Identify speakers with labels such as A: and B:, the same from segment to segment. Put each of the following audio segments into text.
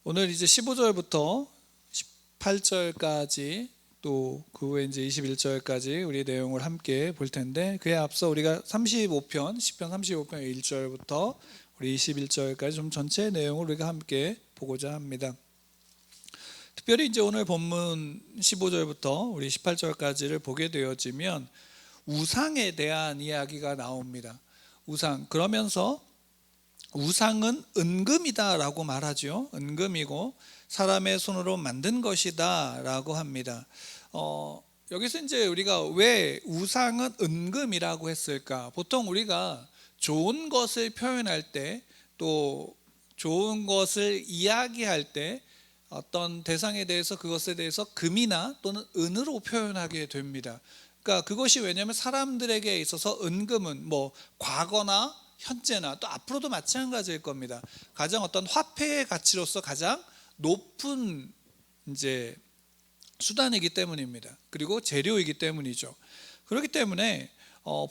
A: 오늘 이제 15절부터 18절까지 또 그 후에 이제 21절까지 우리 내용을 함께 볼 텐데, 그에 앞서 우리가 35편, 시편 35편 1절부터 우리 21절까지 좀 전체 내용을 우리가 함께 보고자 합니다. 특별히 이제 오늘 본문 15절부터 우리 18절까지를 보게 되어지면 우상에 대한 이야기가 나옵니다. 우상, 그러면서 우상은 은금이다 라고 말하죠. 은금이고 사람의 손으로 만든 것이다 라고 합니다. 여기서 이제 우리가 왜 우상은 은금이라고 했을까? 보통 우리가 좋은 것을 표현할 때, 또 좋은 것을 이야기할 때 어떤 대상에 대해서, 그것에 대해서 금이나 또는 은으로 표현하게 됩니다. 그러니까 그것이 왜냐하면 사람들에게 있어서 은금은 뭐 과거나 현재나 또 앞으로도 마찬가지일 겁니다. 가장 어떤 화폐의 가치로서 가장 높은 이제 수단이기 때문입니다. 그리고 재료이기 때문이죠. 그렇기 때문에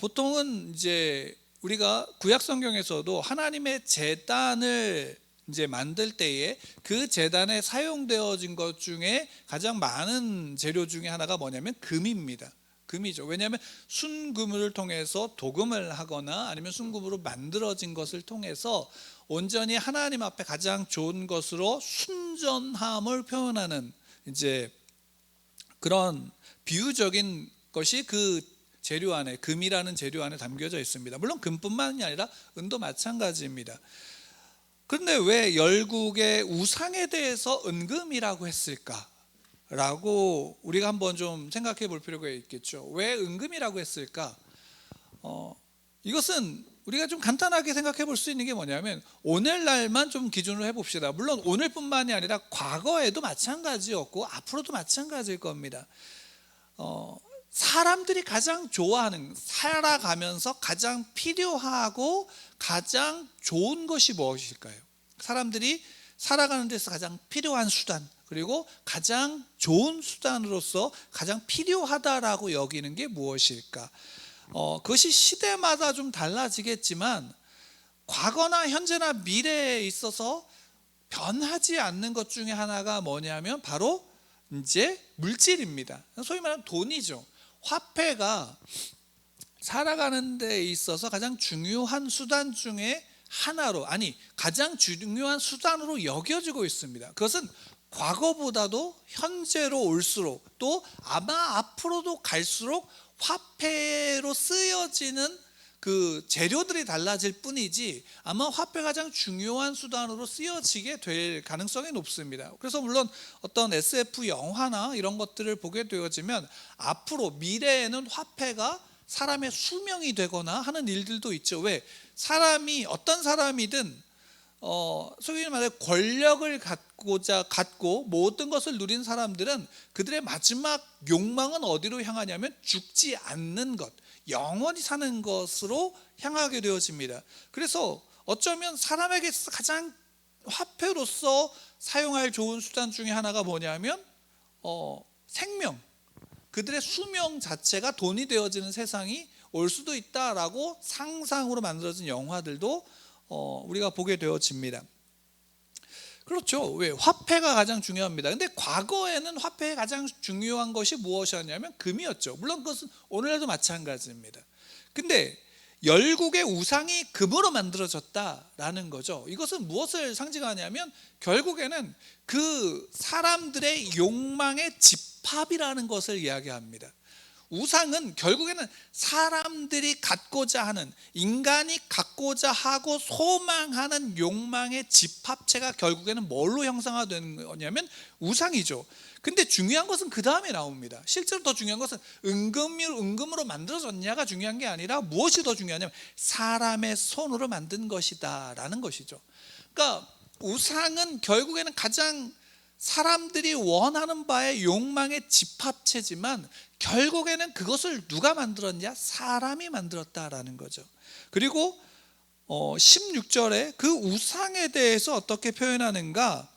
A: 보통은 이제 우리가 구약 성경에서도 하나님의 제단을 이제 만들 때에 그 제단에 사용되어진 것 중에 가장 많은 재료 중에 하나가 뭐냐면 금입니다. 금이죠. 왜냐하면 순금을 통해서 도금을 하거나 아니면 순금으로 만들어진 것을 통해서 온전히 하나님 앞에 가장 좋은 것으로 순전함을 표현하는 이제 그런 비유적인 것이 그 재료 안에, 금이라는 재료 안에 담겨져 있습니다. 물론 금뿐만이 아니라 은도 마찬가지입니다. 그런데 왜 열국의 우상에 대해서 은금이라고 했을까? 라고 우리가 한번 좀 생각해 볼 필요가 있겠죠. 왜 은금이라고 했을까? 이것은 우리가 좀 간단하게 생각해 볼 수 있는 게 뭐냐면, 오늘날만 좀 기준으로 해봅시다. 물론 오늘뿐만이 아니라 과거에도 마찬가지였고 앞으로도 마찬가지일 겁니다. 사람들이 가장 좋아하는, 살아가면서 가장 필요하고 가장 좋은 것이 무엇일까요? 사람들이 살아가는 데서 가장 필요한 수단, 그리고 가장 좋은 수단으로서 가장 필요하다라고 여기는 게 무엇일까? 그것이 시대마다 좀 달라지겠지만 과거나 현재나 미래에 있어서 변하지 않는 것 중에 하나가 뭐냐면 바로 이제 물질입니다. 소위 말하는 돈이죠. 화폐가 살아가는 데 있어서 가장 중요한 수단 중에 하나로, 아니 가장 중요한 수단으로 여겨지고 있습니다. 그것은 과거보다도 현재로 올수록, 또 아마 앞으로도 갈수록 화폐로 쓰여지는 그 재료들이 달라질 뿐이지 아마 화폐가 가장 중요한 수단으로 쓰여지게 될 가능성이 높습니다. 그래서 물론 어떤 SF 영화나 이런 것들을 보게 되어지면 앞으로 미래에는 화폐가 사람의 수명이 되거나 하는 일들도 있죠. 왜? 사람이, 어떤 사람이든 소위 말해 권력을 갖고 모든 것을 누린 사람들은 그들의 마지막 욕망은 어디로 향하냐면 죽지 않는 것, 영원히 사는 것으로 향하게 되어집니다. 그래서 어쩌면 사람에게 있어서 가장 화폐로서 사용할 좋은 수단 중에 하나가 뭐냐면 생명, 그들의 수명 자체가 돈이 되어지는 세상이 올 수도 있다라고 상상으로 만들어진 영화들도 우리가 보게 되어집니다. 그렇죠. 왜? 화폐가 가장 중요합니다. 근데 과거에는 화폐의 가장 중요한 것이 무엇이었냐면 금이었죠. 물론 그것은 오늘날도 마찬가지입니다. 근데 열국의 우상이 금으로 만들어졌다라는 거죠. 이것은 무엇을 상징하냐면 결국에는 그 사람들의 욕망의 집합이라는 것을 이야기합니다. 우상은 결국에는 사람들이 갖고자 하는, 인간이 갖고자 하고 소망하는 욕망의 집합체가 결국에는 뭘로 형상화되는 거냐면 우상이죠. 근데 중요한 것은 그 다음에 나옵니다. 실제로 더 중요한 것은 은금으로 만들어졌냐가 중요한 게 아니라 무엇이 더 중요하냐면 사람의 손으로 만든 것이다 라는 것이죠. 그러니까 우상은 결국에는 가장 사람들이 원하는 바의 욕망의 집합체지만 결국에는 그것을 누가 만들었냐? 사람이 만들었다라는 거죠. 그리고 16절에 그 우상에 대해서 어떻게 표현하는가?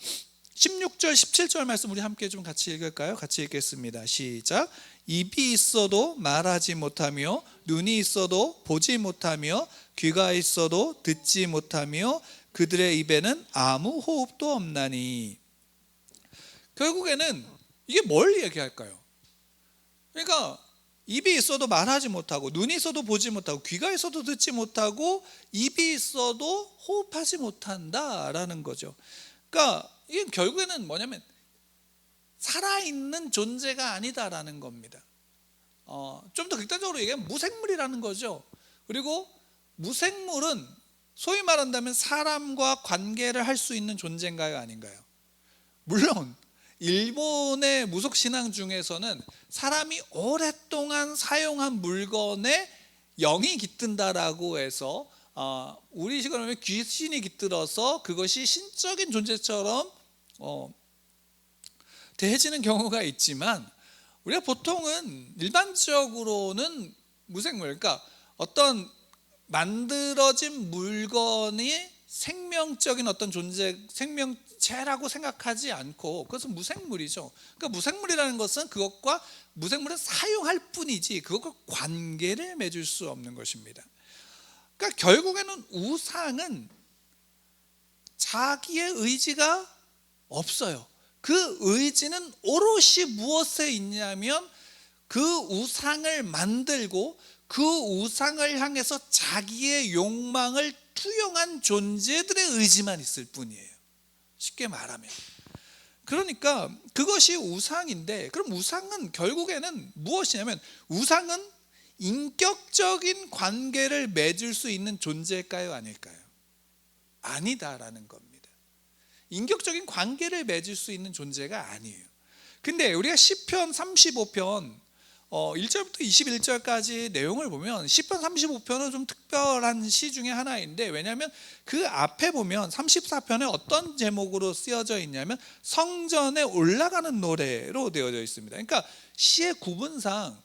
A: 16절 17절 말씀 우리 함께 좀 같이 읽을까요? 같이 읽겠습니다. 시작. 입이 있어도 말하지 못하며 눈이 있어도 보지 못하며 귀가 있어도 듣지 못하며 그들의 입에는 아무 호흡도 없나니 결국에는 이게 뭘 얘기할까요? 그러니까 입이 있어도 말하지 못하고, 눈이 있어도 보지 못하고, 귀가 있어도 듣지 못하고, 입이 있어도 호흡하지 못한다라는 거죠. 그러니까 이게 결국에는 뭐냐면 살아있는 존재가 아니다라는 겁니다. 좀 더 극단적으로 얘기하면 무생물이라는 거죠. 그리고 무생물은 소위 말한다면 사람과 관계를 할 수 있는 존재인가요, 아닌가요? 물론 일본의 무속신앙 중에서는 사람이 오랫동안 사용한 물건에 영이 깃든다라고 해서 우리 식으로 하면 귀신이 깃들어서 그것이 신적인 존재처럼 대해지는 경우가 있지만, 우리가 보통은 일반적으로는 무생물, 그러니까 어떤 만들어진 물건이 생명적인 어떤 존재, 생명체라고 생각하지 않고 그것은 무생물이죠. 그러니까 무생물이라는 것은 그것과 무생물은 사용할 뿐이지 그것과 관계를 맺을 수 없는 것입니다. 그러니까 결국에는 우상은 자기의 의지가 없어요. 그 의지는 오롯이 무엇에 있냐면 그 우상을 만들고 그 우상을 향해서 자기의 욕망을 투영한 존재들의 의지만 있을 뿐이에요. 쉽게 말하면. 그러니까 그것이 우상인데, 그럼 우상은 결국에는 무엇이냐면, 우상은 인격적인 관계를 맺을 수 있는 존재일까요, 아닐까요? 아니다라는 겁니다. 인격적인 관계를 맺을 수 있는 존재가 아니에요. 근데 우리가 시편 35편 1절부터 21절까지 내용을 보면, 시편 35편은 좀 특별한 시 중에 하나인데, 왜냐하면 그 앞에 보면 34편에 어떤 제목으로 쓰여져 있냐면 성전에 올라가는 노래로 되어져 있습니다. 그러니까 시의 구분상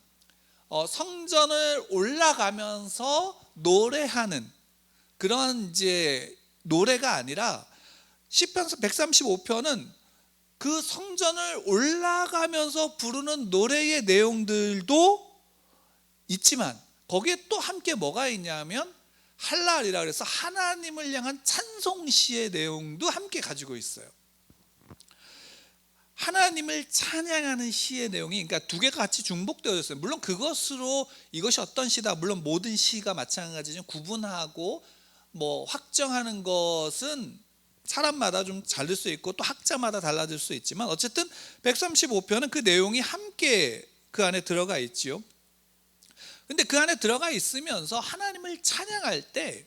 A: 성전을 올라가면서 노래하는 그런 이제 노래가 아니라, 시편 135편은 그 성전을 올라가면서 부르는 노래의 내용들도 있지만 거기에 또 함께 뭐가 있냐면 할랄이라 그래서 하나님을 향한 찬송시의 내용도 함께 가지고 있어요. 하나님을 찬양하는 시의 내용이, 그러니까 두 개가 같이 중복되어 있어요. 물론 그것으로 이것이 어떤 시다, 물론 모든 시가 마찬가지지만 구분하고 확정하는 것은 사람마다 좀 다를 수 있고 또 학자마다 달라질 수 있지만, 어쨌든 135편은 그 내용이 함께 그 안에 들어가 있지요. 근데 그 안에 들어가 있으면서 하나님을 찬양할 때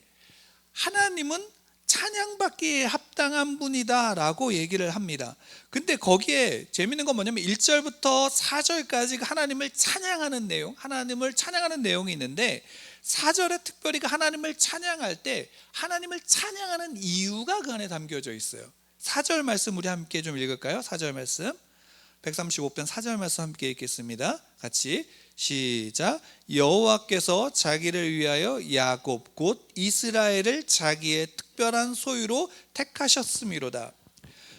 A: 하나님은 찬양받기에 합당한 분이다 라고 얘기를 합니다. 근데 거기에 재밌는 건 뭐냐면 1절부터 4절까지 하나님을 찬양하는 내용, 하나님을 찬양하는 내용이 있는데, 4절에 특별히 하나님을 찬양할 때 하나님을 찬양하는 이유가 그 안에 담겨져 있어요. 4절 말씀 우리 함께 좀 읽을까요? 4절 말씀, 135편 4절 말씀 함께 읽겠습니다. 같이 시작. 여호와께서 자기를 위하여 야곱 곧 이스라엘을 자기의 특별한 소유로 택하셨음이로다.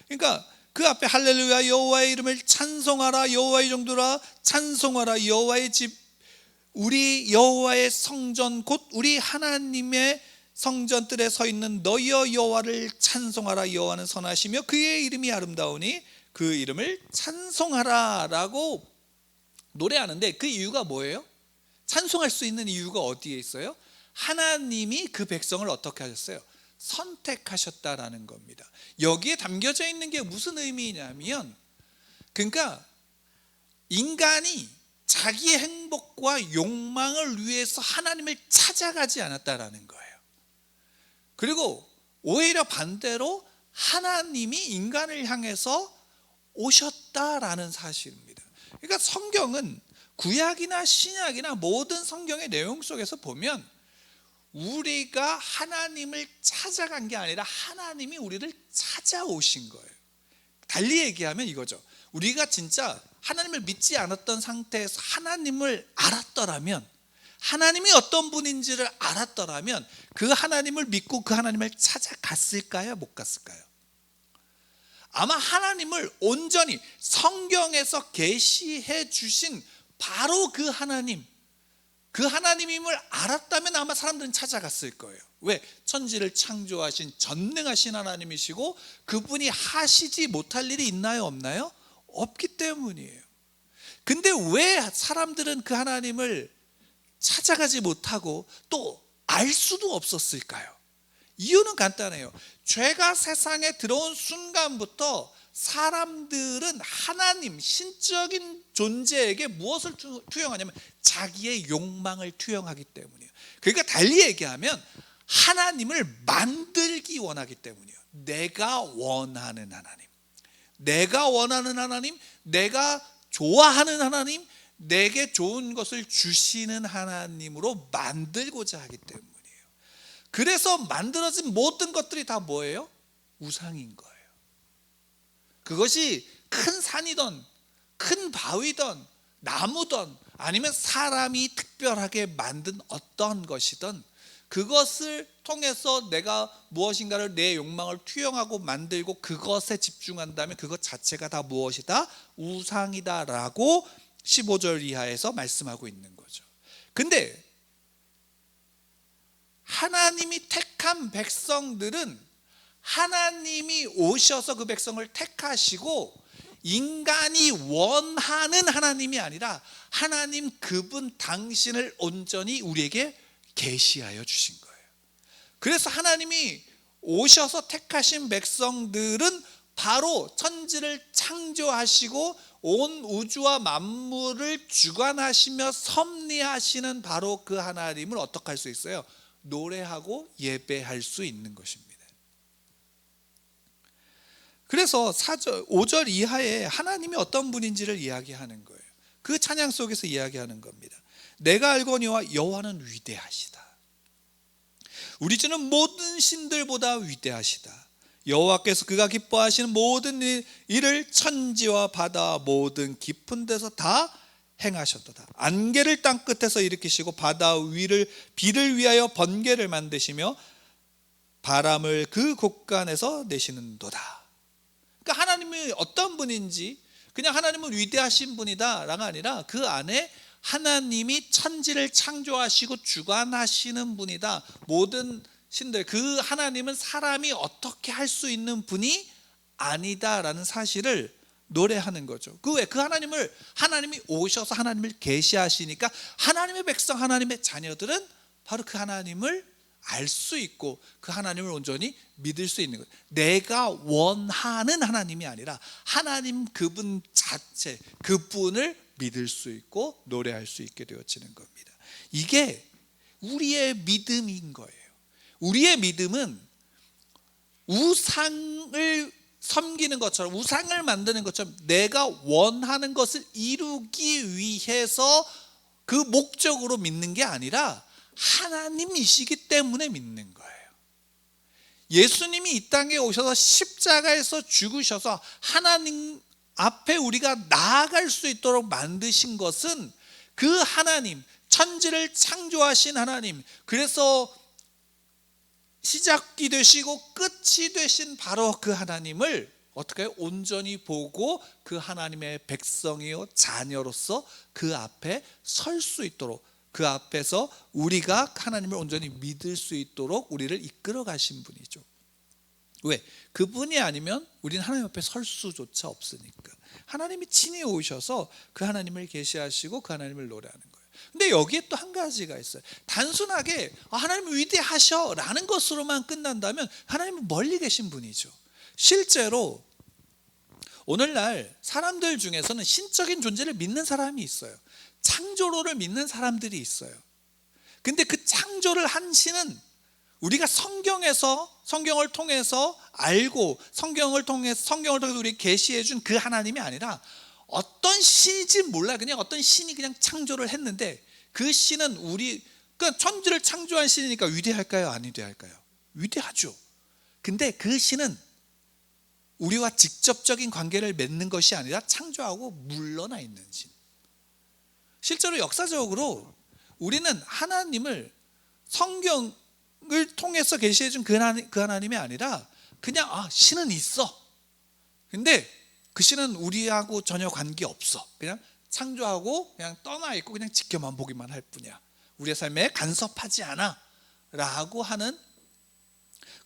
A: 그러니까 그 앞에 할렐루야 여호와의 이름을 찬송하라, 여호와의 정도라 찬송하라, 여호와의 집, 우리 여호와의 성전 곧 우리 하나님의 성전들에 서 있는 너희여 여호와를 찬송하라. 여호와는 선하시며 그의 이름이 아름다우니 그 이름을 찬송하라 라고 노래하는데, 그 이유가 뭐예요? 찬송할 수 있는 이유가 어디에 있어요? 하나님이 그 백성을 어떻게 하셨어요? 선택하셨다라는 겁니다. 여기에 담겨져 있는 게 무슨 의미냐면, 그러니까 인간이 자기의 행복과 욕망을 위해서 하나님을 찾아가지 않았다라는 거예요. 그리고 오히려 반대로 하나님이 인간을 향해서 오셨다라는 사실입니다. 그러니까 성경은 구약이나 신약이나 모든 성경의 내용 속에서 보면 우리가 하나님을 찾아간 게 아니라 하나님이 우리를 찾아오신 거예요. 달리 얘기하면 이거죠. 우리가 진짜 하나님을 믿지 않았던 상태에서 하나님을 알았더라면, 하나님이 어떤 분인지를 알았더라면 그 하나님을 믿고 그 하나님을 찾아갔을까요? 못 갔을까요? 아마 하나님을 온전히 성경에서 계시해 주신 바로 그 하나님, 그 하나님임을 알았다면 아마 사람들은 찾아갔을 거예요. 왜? 천지를 창조하신 전능하신 하나님이시고 그분이 하시지 못할 일이 있나요, 없나요? 없기 때문이에요. 근데 왜 사람들은 그 하나님을 찾아가지 못하고 또 알 수도 없었을까요? 이유는 간단해요. 죄가 세상에 들어온 순간부터 사람들은 하나님, 신적인 존재에게 무엇을 투영하냐면 자기의 욕망을 투영하기 때문이에요. 그러니까 달리 얘기하면 하나님을 만들기 원하기 때문이에요. 내가 원하는 하나님, 내가 원하는 하나님, 내가 좋아하는 하나님, 내게 좋은 것을 주시는 하나님으로 만들고자 하기 때문이에요. 그래서 만들어진 모든 것들이 다 뭐예요? 우상인 거예요. 그것이 큰 산이든 큰 바위든 나무든 아니면 사람이 특별하게 만든 어떤 것이든 그것을 통해서 내가 무엇인가를 내 욕망을 투영하고 만들고 그것에 집중한다면 그것 자체가 다 무엇이다? 우상이다라고 15절 이하에서 말씀하고 있는 거죠. 근데 하나님이 택한 백성들은 하나님이 오셔서 그 백성을 택하시고 인간이 원하는 하나님이 아니라 하나님 그분 당신을 온전히 우리에게 계시하여 주신 거예요. 그래서 하나님이 오셔서 택하신 백성들은 바로 천지를 창조하시고 온 우주와 만물을 주관하시며 섭리하시는 바로 그 하나님을 어떻게 할 수 있어요? 노래하고 예배할 수 있는 것입니다. 그래서 5절 이하에 하나님이 어떤 분인지를 이야기하는 거예요. 그 찬양 속에서 이야기하는 겁니다. 내가 알거니와 여호와는 위대하시다. 우리 주는 모든 신들보다 위대하시다. 여호와께서 그가 기뻐하시는 모든 일을 천지와 바다 모든 깊은 데서 다 행하셨도다. 안개를 땅 끝에서 일으키시고 바다 위를 비를 위하여 번개를 만드시며 바람을 그 곳간에서 내시는도다. 그러니까 하나님이 어떤 분인지 그냥 하나님은 위대하신 분이다가 아니라 그 안에 하나님이 천지를 창조하시고 주관하시는 분이다. 모든 신들, 그 하나님은 사람이 어떻게 할 수 있는 분이 아니다라는 사실을 노래하는 거죠. 그 왜? 그 하나님이 오셔서 하나님을 계시하시니까 하나님의 백성, 하나님의 자녀들은 바로 그 하나님을 알 수 있고 그 하나님을 온전히 믿을 수 있는 거예요. 내가 원하는 하나님이 아니라 하나님 그분 자체, 그분을 믿을 수 있고 노래할 수 있게 되어지는 겁니다. 이게 우리의 믿음인 거예요. 우리의 믿음은 우상을 섬기는 것처럼, 우상을 만드는 것처럼 내가 원하는 것을 이루기 위해서 그 목적으로 믿는 게 아니라 하나님이시기 때문에 믿는 거예요. 예수님이 이 땅에 오셔서 십자가에서 죽으셔서 하나님 앞에 우리가 나아갈 수 있도록 만드신 것은 그 하나님, 천지를 창조하신 하나님, 그래서 시작이 되시고 끝이 되신 바로 그 하나님을 어떻게 해요? 온전히 보고 그 하나님의 백성이요 자녀로서 그 앞에 설 수 있도록, 그 앞에서 우리가 하나님을 온전히 믿을 수 있도록 우리를 이끌어 가신 분이죠. 왜? 그분이 아니면 우리는 하나님 앞에 설 수조차 없으니까. 하나님이 친히 오셔서 그 하나님을 계시하시고 그 하나님을 노래하는 거예요. 근데 여기에 또 한 가지가 있어요. 단순하게 하나님 위대하셔 라는 것으로만 끝난다면 하나님은 멀리 계신 분이죠. 실제로 오늘날 사람들 중에서는 신적인 존재를 믿는 사람이 있어요. 창조로를 믿는 사람들이 있어요. 근데 그 창조를 한 신은 우리가 성경을 통해서 알고 성경을 통해서 우리 계시해 준 그 하나님이 아니라 어떤 신인지 몰라요. 그냥 어떤 신이 그냥 창조를 했는데 그 신은 그러니까 천지를 창조한 신이니까 위대할까요? 안 위대할까요? 위대하죠. 근데 그 신은 우리와 직접적인 관계를 맺는 것이 아니라 창조하고 물러나 있는 신. 실제로 역사적으로 우리는 하나님을 성경을 통해서 계시해 준 그 하나님이 아니라 그냥 신은 있어. 근데 그 신은 우리하고 전혀 관계없어. 그냥 창조하고 그냥 떠나 있고 그냥 지켜만 보기만 할 뿐이야. 우리의 삶에 간섭하지 않아 라고 하는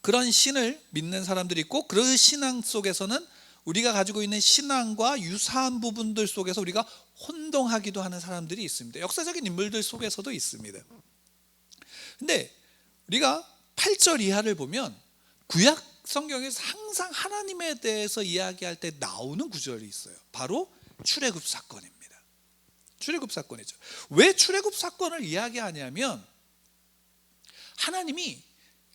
A: 그런 신을 믿는 사람들이 있고, 그 신앙 속에서는 우리가 가지고 있는 신앙과 유사한 부분들 속에서 우리가 혼동하기도 하는 사람들이 있습니다. 역사적인 인물들 속에서도 있습니다. 근데 우리가 8절 이하를 보면 구약 성경에서 항상 하나님에 대해서 이야기할 때 나오는 구절이 있어요. 바로 출애굽 사건입니다. 출애굽 사건이죠. 왜 출애굽 사건을 이야기하냐면 하나님이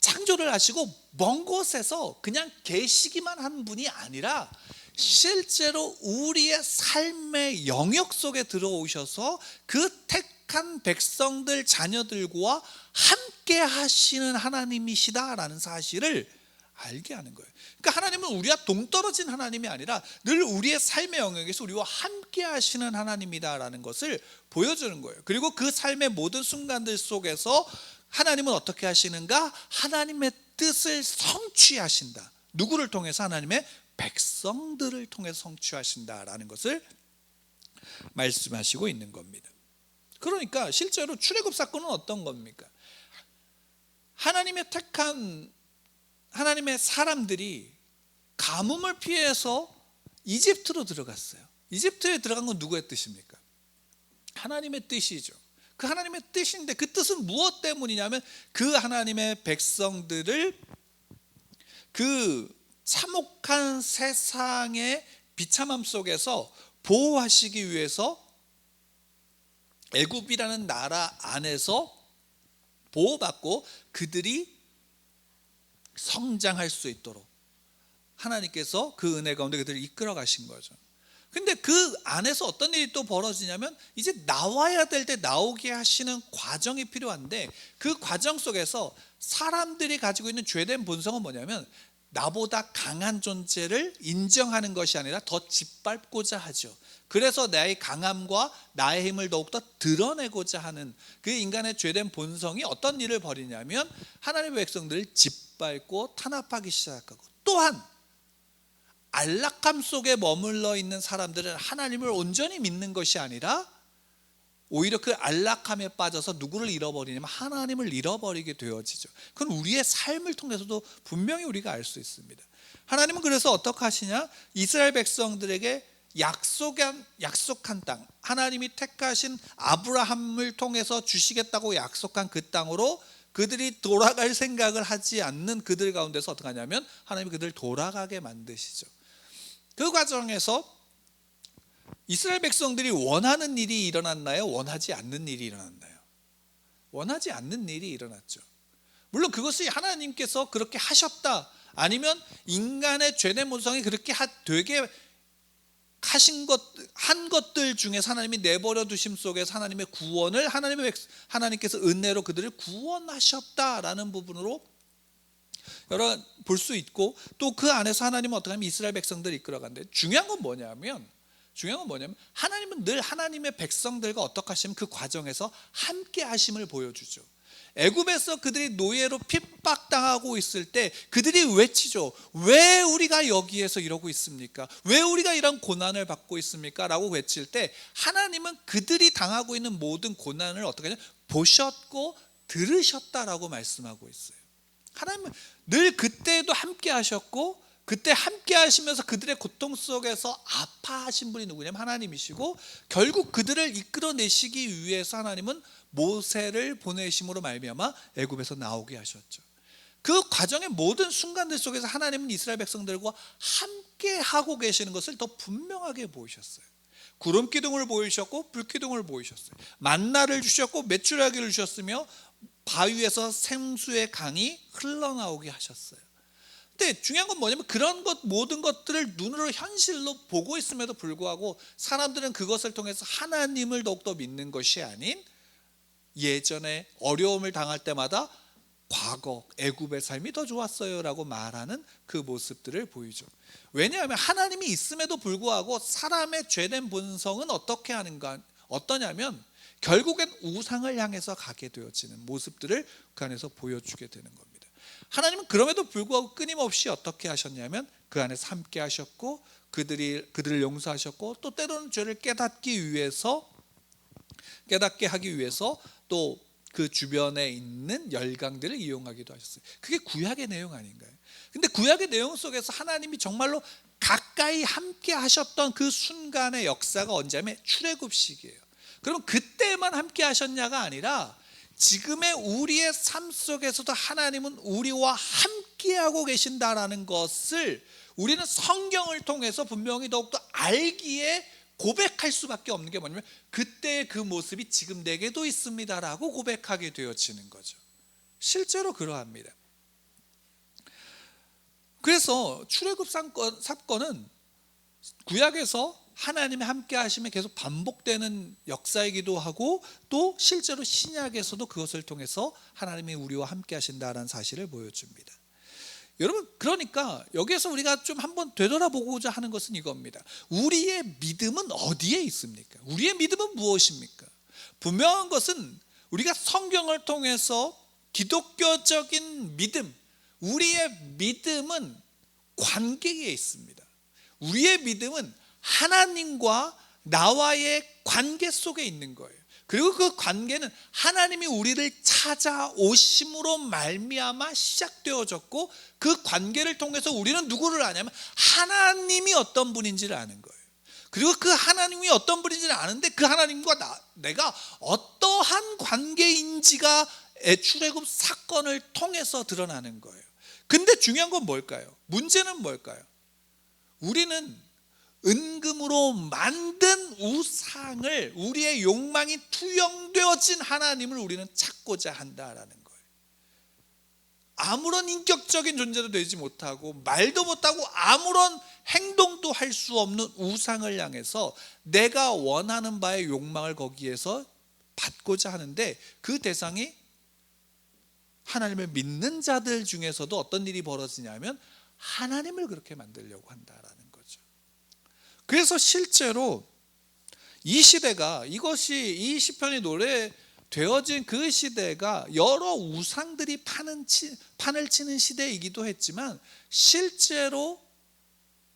A: 창조를 하시고 먼 곳에서 그냥 계시기만 한 분이 아니라 실제로 우리의 삶의 영역 속에 들어오셔서 그 택한 백성들 자녀들과 함께 하시는 하나님이시다라는 사실을 알게 하는 거예요. 그러니까 하나님은 우리와 동떨어진 하나님이 아니라 늘 우리의 삶의 영역에서 우리와 함께 하시는 하나님이다라는 것을 보여주는 거예요. 그리고 그 삶의 모든 순간들 속에서 하나님은 어떻게 하시는가? 하나님의 뜻을 성취하신다. 누구를 통해서? 하나님의 백성들을 통해서 성취하신다라는 것을 말씀하시고 있는 겁니다. 그러니까 실제로 출애굽 사건은 어떤 겁니까? 하나님의 택한 하나님의 사람들이 가뭄을 피해서 이집트로 들어갔어요. 이집트에 들어간 건 누구의 뜻입니까? 하나님의 뜻이죠. 그 하나님의 뜻인데 그 뜻은 무엇 때문이냐면 그 하나님의 백성들을 그 참혹한 세상의 비참함 속에서 보호하시기 위해서 애굽이라는 나라 안에서 보호받고 그들이 성장할 수 있도록 하나님께서 그 은혜 가운데 그들을 이끌어 가신 거죠. 근데 그 안에서 어떤 일이 또 벌어지냐면 이제 나와야 될 때 나오게 하시는 과정이 필요한데 그 과정 속에서 사람들이 가지고 있는 죄된 본성은 뭐냐면 나보다 강한 존재를 인정하는 것이 아니라 더 짓밟고자 하죠. 그래서 나의 강함과 나의 힘을 더욱더 드러내고자 하는 그 인간의 죄된 본성이 어떤 일을 벌이냐면 하나님의 백성들을 짓밟고 탄압하기 시작하고, 또한 안락함 속에 머물러 있는 사람들은 하나님을 온전히 믿는 것이 아니라 오히려 그 안락함에 빠져서 누구를 잃어버리냐면 하나님을 잃어버리게 되어지죠. 그건 우리의 삶을 통해서도 분명히 우리가 알 수 있습니다. 하나님은 그래서 어떻게 하시냐? 이스라엘 백성들에게 약속한 땅, 하나님이 택하신 아브라함을 통해서 주시겠다고 약속한 그 땅으로 그들이 돌아갈 생각을 하지 않는 그들 가운데서 어떻게 하냐면 하나님이 그들을 돌아가게 만드시죠. 그 과정에서 이스라엘 백성들이 원하는 일이 일어났나요? 원하지 않는 일이 일어났나요? 원하지 않는 일이 일어났죠. 물론 그것이 하나님께서 그렇게 하셨다, 아니면 인간의 죄된 본성이 그렇게 되게 한 것들 중에서 하나님이 내버려 두심 속에서 하나님의 구원을 하나님께서 은혜로 그들을 구원하셨다라는 부분으로 여러 볼 수 있고, 또 그 안에서 하나님은 어떻게 하면 이스라엘 백성들을 이끌어간대. 중요한 건 뭐냐면 하나님은 늘 하나님의 백성들과 어떻게 하시면 그 과정에서 함께 하심을 보여주죠. 애굽에서 그들이 노예로 핍박당하고 있을 때 그들이 외치죠. 왜 우리가 여기에서 이러고 있습니까? 왜 우리가 이런 고난을 받고 있습니까? 라고 외칠 때 하나님은 그들이 당하고 있는 모든 고난을 어떻게 하냐? 보셨고 들으셨다라고 말씀하고 있어요. 하나님은 늘 그때도 함께 하셨고, 그때 함께 하시면서 그들의 고통 속에서 아파하신 분이 누구냐면 하나님이시고, 결국 그들을 이끌어내시기 위해서 하나님은 모세를 보내심으로 말미암아 애굽에서 나오게 하셨죠. 그 과정의 모든 순간들 속에서 하나님은 이스라엘 백성들과 함께 하고 계시는 것을 더 분명하게 보이셨어요. 구름 기둥을 보이셨고 불 기둥을 보이셨어요. 만나를 주셨고 메추라기를 주셨으며 바위에서 생수의 강이 흘러나오게 하셨어요. 근데 중요한 건 뭐냐면 그런 모든 것들을 눈으로 현실로 보고 있음에도 불구하고 사람들은 그것을 통해서 하나님을 더욱더 믿는 것이 아닌 예전에 어려움을 당할 때마다 과거 애굽의 삶이 더 좋았어요 라고 말하는 그 모습들을 보이죠. 왜냐하면 하나님이 있음에도 불구하고 사람의 죄된 본성은 어떻게 하는가, 어떠냐면 결국엔 우상을 향해서 가게 되어지는 모습들을 그 안에서 보여주게 되는 겁니다. 하나님은 그럼에도 불구하고 끊임없이 어떻게 하셨냐면 그 안에서 함께 하셨고 그들을 용서하셨고, 또 때로는 죄를 깨닫게 하기 위해서 또 그 주변에 있는 열강들을 이용하기도 하셨어요. 그게 구약의 내용 아닌가요? 근데 구약의 내용 속에서 하나님이 정말로 가까이 함께 하셨던 그 순간의 역사가 언제냐면 출애굽식이에요. 그럼 그때만 함께 하셨냐가 아니라 지금의 우리의 삶 속에서도 하나님은 우리와 함께하고 계신다라는 것을 우리는 성경을 통해서 분명히 더욱더 알기에 고백할 수밖에 없는 게 뭐냐면 그때의 그 모습이 지금 내게도 있습니다라고 고백하게 되어지는 거죠. 실제로 그러합니다. 그래서 출애굽 사건은 구약에서 하나님의 함께 하심이 계속 반복되는 역사이기도 하고 또 실제로 신약에서도 그것을 통해서 하나님이 우리와 함께 하신다는 사실을 보여줍니다. 여러분, 그러니까 여기에서 우리가 좀 한번 되돌아보고자 하는 것은 이겁니다. 우리의 믿음은 어디에 있습니까? 우리의 믿음은 무엇입니까? 분명한 것은 우리가 성경을 통해서 기독교적인 믿음, 우리의 믿음은 관계에 있습니다. 우리의 믿음은 하나님과 나와의 관계 속에 있는 거예요. 그리고 그 관계는 하나님이 우리를 찾아오심으로 말미암아 시작되어졌고 그 관계를 통해서 우리는 누구를 아냐면 하나님이 어떤 분인지를 아는 거예요. 그리고 그 하나님이 어떤 분인지를 아는데 그 하나님과 내가 어떠한 관계인지가 출애굽 사건을 통해서 드러나는 거예요. 근데 중요한 건 뭘까요? 문제는 뭘까요? 우리는 은금으로 만든 우상을, 우리의 욕망이 투영되어진 하나님을 우리는 찾고자 한다라는 거예요. 아무런 인격적인 존재도 되지 못하고 말도 못하고 아무런 행동도 할 수 없는 우상을 향해서 내가 원하는 바의 욕망을 거기에서 받고자 하는데 그 대상이 하나님을 믿는 자들 중에서도 어떤 일이 벌어지냐면 하나님을 그렇게 만들려고 한다라는 거죠. 그래서 실제로 이 시대가, 이것이 이 시편이 노래되어진 그 시대가 여러 우상들이 판을 치는 시대이기도 했지만 실제로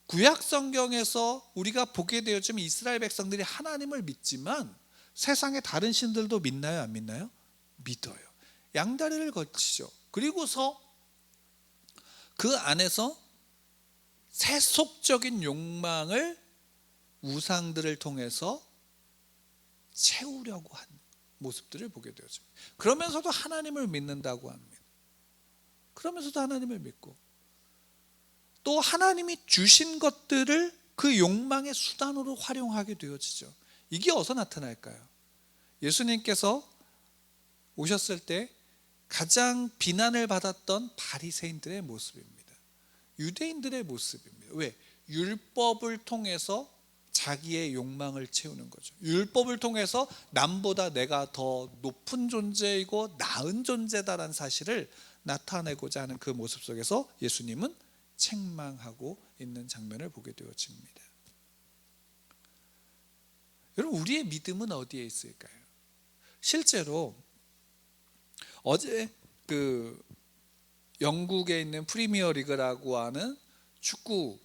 A: 구약 성경에서 우리가 보게 되었지만 이스라엘 백성들이 하나님을 믿지만 세상의 다른 신들도 믿나요? 안 믿나요? 믿어요. 양다리를 거치죠. 그리고서 그 안에서 세속적인 욕망을 우상들을 통해서 채우려고 한 모습들을 보게 되죠. 그러면서도 하나님을 믿는다고 합니다. 그러면서도 하나님을 믿고 또 하나님이 주신 것들을 그 욕망의 수단으로 활용하게 되어지죠. 이게 어디서 나타날까요? 예수님께서 오셨을 때 가장 비난을 받았던 바리새인들의 모습입니다. 유대인들의 모습입니다. 왜? 율법을 통해서 자기의 욕망을 채우는 거죠. 율법을 통해서 남보다 내가 더 높은 존재이고 나은 존재다라는 사실을 나타내고자 하는 그 모습 속에서 예수님은 책망하고 있는 장면을 보게 되어집니다. 여러분, 우리의 믿음은 어디에 있을까요? 실제로 어제 그 영국에 있는 프리미어 리그라고 하는 축구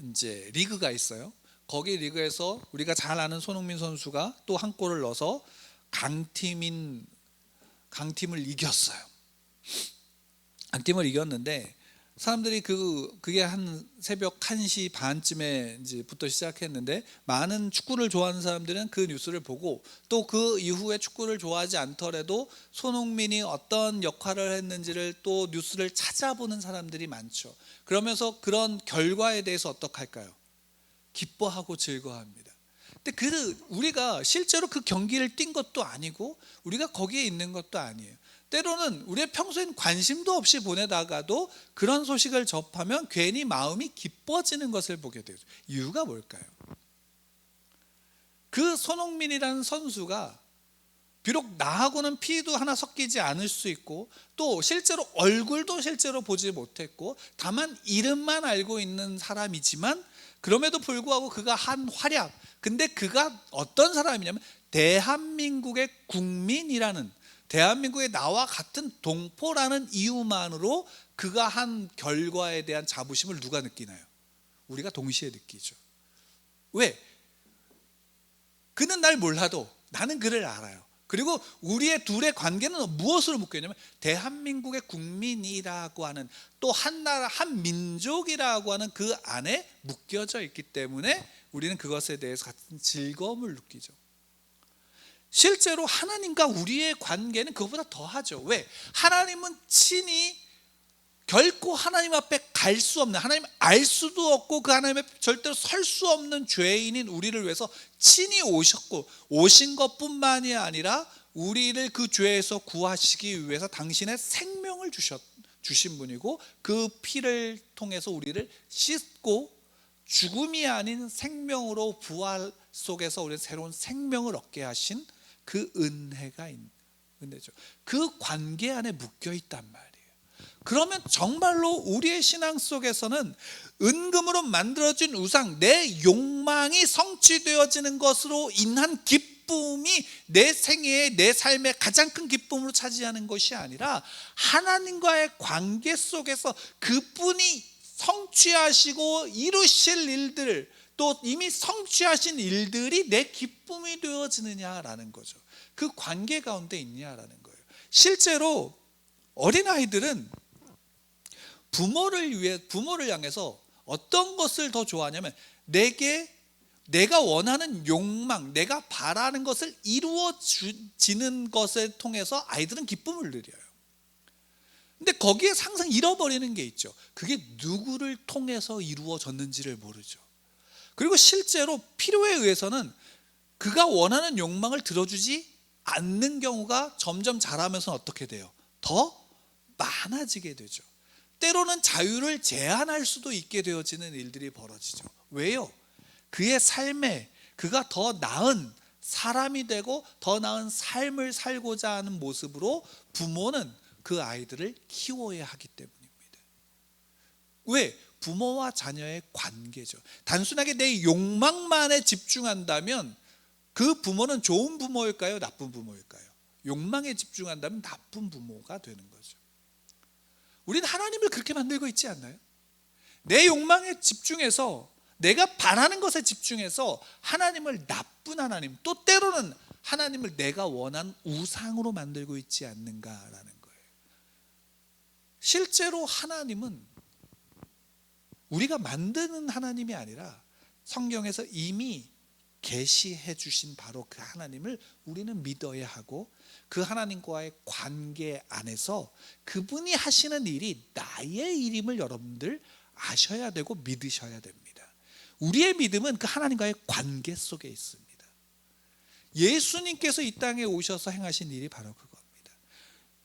A: 이제 리그가 있어요. 거기 리그에서 우리가 잘 아는 손흥민 선수가 또 한 골을 넣어서 강팀을 이겼어요. 강팀을 이겼는데 사람들이 그게 한 새벽 1시 반쯤에 이제부터 시작했는데 많은 축구를 좋아하는 사람들은 그 뉴스를 보고 또 그 이후에 축구를 좋아하지 않더라도 손흥민이 어떤 역할을 했는지를 또 뉴스를 찾아보는 사람들이 많죠. 그러면서 그런 결과에 대해서 어떻게 할까요? 기뻐하고 즐거워합니다. 근데 우리가 실제로 그 경기를 뛴 것도 아니고 우리가 거기에 있는 것도 아니에요. 때로는 우리의 평소엔 관심도 없이 보내다가도 그런 소식을 접하면 괜히 마음이 기뻐지는 것을 보게 되죠. 이유가 뭘까요? 그 손흥민이라는 선수가 비록 나하고는 피도 하나 섞이지 않을 수 있고 또 실제로 얼굴도 실제로 보지 못했고 다만 이름만 알고 있는 사람이지만 그럼에도 불구하고 그가 한 활약, 근데 그가 어떤 사람이냐면 대한민국의 국민이라는, 대한민국의 나와 같은 동포라는 이유만으로 그가 한 결과에 대한 자부심을 누가 느끼나요? 우리가 동시에 느끼죠. 왜? 그는 날 몰라도 나는 그를 알아요. 그리고 우리의 둘의 관계는 무엇으로 묶여 있냐면 대한민국의 국민이라고 하는, 또 한 나라 한 민족이라고 하는 그 안에 묶여져 있기 때문에 우리는 그것에 대해서 같은 즐거움을 느끼죠. 실제로 하나님과 우리의 관계는 그것보다 더하죠. 왜? 하나님은 친히 결코 하나님 앞에 갈 수 없는, 하나님 알 수도 없고 그 하나님 앞에 절대로 설 수 없는 죄인인 우리를 위해서 친히 오셨고, 오신 것뿐만이 아니라 우리를 그 죄에서 구하시기 위해서 당신의 생명을 주신 분이고, 그 피를 통해서 우리를 씻고 죽음이 아닌 생명으로 부활 속에서 우리는 새로운 생명을 얻게 하신 그 은혜죠. 그 관계 안에 묶여 있단 말이에요. 그러면 정말로 우리의 신앙 속에서는 은금으로 만들어진 우상, 내 욕망이 성취되어지는 것으로 인한 기쁨이 내 생애의, 내 삶의 가장 큰 기쁨으로 차지하는 것이 아니라 하나님과의 관계 속에서 그분이 성취하시고 이루실 일들, 또 이미 성취하신 일들이 내 기쁨이 되어지느냐라는 거죠. 그 관계 가운데 있냐라는 거예요. 실제로 어린아이들은 부모를 향해서 어떤 것을 더 좋아하냐면, 내가 원하는 욕망, 내가 바라는 것을 이루어지는 것을 통해서 아이들은 기쁨을 누려요. 근데 거기에 항상 잃어버리는 게 있죠. 그게 누구를 통해서 이루어졌는지를 모르죠. 그리고 실제로 필요에 의해서는 그가 원하는 욕망을 들어주지 않는 경우가 점점 자라면서 어떻게 돼요? 더 많아지게 되죠. 때로는 자유를 제한할 수도 있게 되어지는 일들이 벌어지죠. 왜요? 그의 삶에 그가 더 나은 사람이 되고 더 나은 삶을 살고자 하는 모습으로 부모는 그 아이들을 키워야 하기 때문입니다. 왜? 부모와 자녀의 관계죠. 단순하게 내 욕망만에 집중한다면 그 부모는 좋은 부모일까요? 나쁜 부모일까요? 욕망에 집중한다면 나쁜 부모가 되는 거죠. 우리는 하나님을 그렇게 만들고 있지 않나요? 내 욕망에 집중해서, 내가 바라는 것에 집중해서 하나님을 나쁜 하나님, 또 때로는 하나님을 내가 원하는 우상으로 만들고 있지 않는가라는 거예요. 실제로 하나님은 우리가 만드는 하나님이 아니라 성경에서 이미 계시해 주신 바로 그 하나님을 우리는 믿어야 하고, 그 하나님과의 관계 안에서 그분이 하시는 일이 나의 일임을 여러분들 아셔야 되고 믿으셔야 됩니다. 우리의 믿음은 그 하나님과의 관계 속에 있습니다. 예수님께서 이 땅에 오셔서 행하신 일이 바로 그겁니다.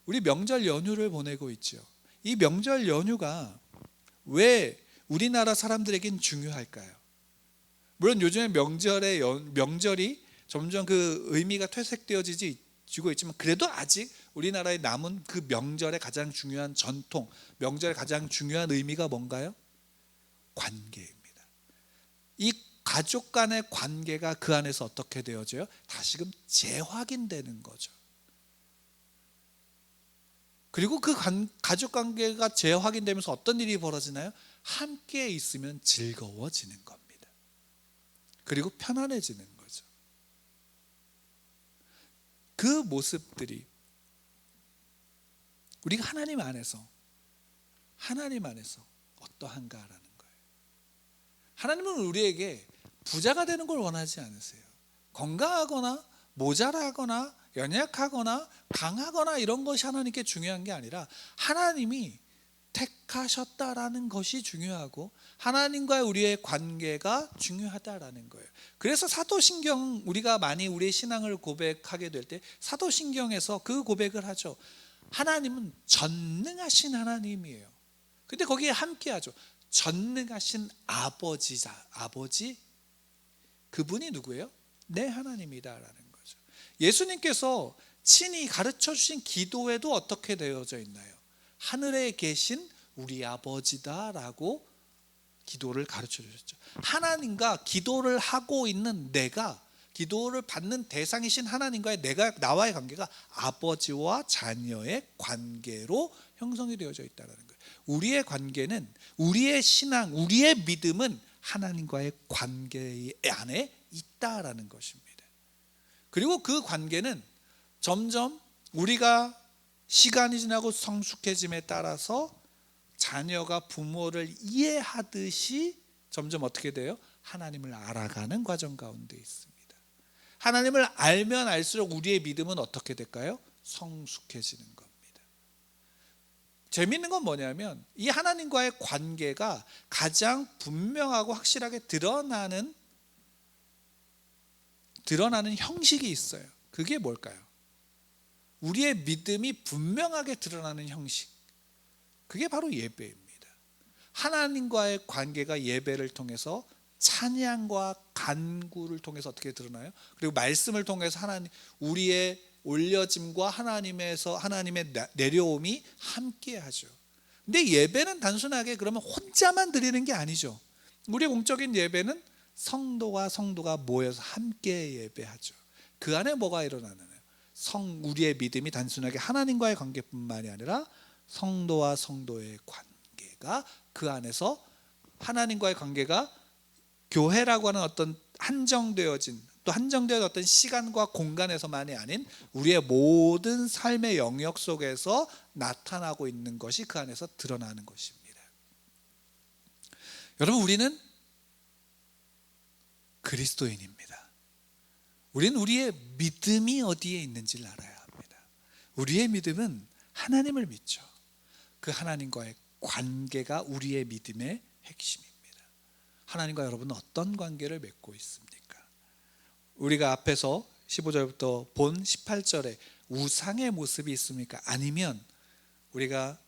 A: 우리 명절 연휴를 보내고 있죠. 이 명절 연휴가 왜 우리나라 사람들에겐 중요할까요? 물론 요즘에 명절이 점점 그 의미가 퇴색되어지고 있지만, 그래도 아직 우리나라에 남은 그 명절의 가장 중요한 전통, 명절의 가장 중요한 의미가 뭔가요? 관계입니다. 이 가족 간의 관계가 그 안에서 어떻게 되어져요? 다시금 재확인되는 거죠. 그리고 그 가족 관계가 재확인되면서 어떤 일이 벌어지나요? 함께 있으면 즐거워지는 겁니다. 그리고 편안해지는 거죠. 그 모습들이 우리가 하나님 안에서 어떠한가라는 거예요. 하나님은 우리에게 부자가 되는 걸 원하지 않으세요. 건강하거나 모자라거나 연약하거나 강하거나 이런 것이 하나님께 중요한 게 아니라 하나님이 택하셨다라는 것이 중요하고 하나님과의 우리의 관계가 중요하다라는 거예요. 그래서 사도신경, 우리가 많이 우리의 신앙을 고백하게 될 때 사도신경에서 그 고백을 하죠. 하나님은 전능하신 하나님이에요. 근데 거기에 함께하죠. 전능하신 아버지, 그분이 누구예요? 내 하나님이다라는 거죠. 예수님께서 친히 가르쳐 주신 기도에도 어떻게 되어져 있나요? 하늘에 계신 우리 아버지다라고 기도를 가르쳐 주셨죠. 하나님과 기도를 하고 있는 내가, 기도를 받는 대상이신 하나님과의 나와의 관계가 아버지와 자녀의 관계로 형성이 되어져 있다는 거예요. 우리의 관계는, 우리의 신앙, 우리의 믿음은 하나님과의 관계 안에 있다라는 것입니다. 그리고 그 관계는 점점 우리가 시간이 지나고 성숙해짐에 따라서 자녀가 부모를 이해하듯이 점점 어떻게 돼요? 하나님을 알아가는 과정 가운데 있습니다. 하나님을 알면 알수록 우리의 믿음은 어떻게 될까요? 성숙해지는 겁니다. 재미있는 건 뭐냐면 이 하나님과의 관계가 가장 분명하고 확실하게 드러나는 형식이 있어요. 그게 뭘까요? 우리의 믿음이 분명하게 드러나는 형식, 그게 바로 예배입니다. 하나님과의 관계가 예배를 통해서, 찬양과 간구를 통해서 어떻게 드러나요? 그리고 말씀을 통해서 우리의 올려짐과 하나님의 내려옴이 함께하죠. 근데 예배는 단순하게 그러면 혼자만 드리는 게 아니죠. 우리의 공적인 예배는 성도가 모여서 함께 예배하죠. 그 안에 뭐가 일어나나요? 우리의 믿음이 단순하게 하나님과의 관계뿐만이 아니라 성도와 성도의 관계가, 그 안에서 하나님과의 관계가 교회라고 하는 어떤 한정되어진 어떤 시간과 공간에서만이 아닌 우리의 모든 삶의 영역 속에서 나타나고 있는 것이 그 안에서 드러나는 것입니다. 여러분, 우리는 그리스도인입니다. 우리는 우리의 믿음이 어디에 있는지를 알아야 합니다. 우리의 믿음은 하나님을 믿죠. 그 하나님과의 관계가 우리의 믿음의 핵심입니다. 하나님과 여러분은 어떤 관계를 맺고 있습니까? 우리가 앞에서 15절부터 본 18절에 우상의 모습이 있습니까? 아니면 우리가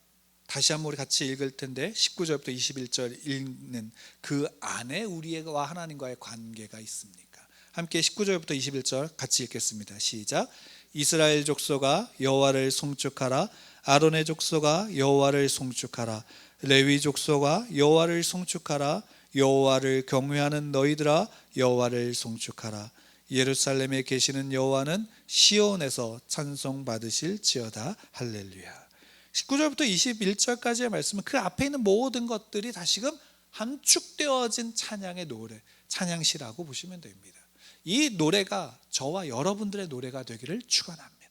A: 다시 한번 우리 같이 읽을 텐데 19절부터 21절 읽는 그 안에 우리와 하나님과의 관계가 있습니까? 함께 19절부터 21절 같이 읽겠습니다. 시작. 이스라엘 족속아 여호와를 송축하라. 아론의 족속아 여호와를 송축하라. 레위 족속아 여호와를 송축하라. 여호와를 경외하는 너희들아 여호와를 송축하라. 예루살렘에 계시는 여호와는 시온에서 찬송 받으실지어다. 할렐루야. 19절부터 21절까지의 말씀은 그 앞에 있는 모든 것들이 다시금 함축되어진 찬양의 노래, 찬양시라고 보시면 됩니다. 이 노래가 저와 여러분들의 노래가 되기를 축원합니다.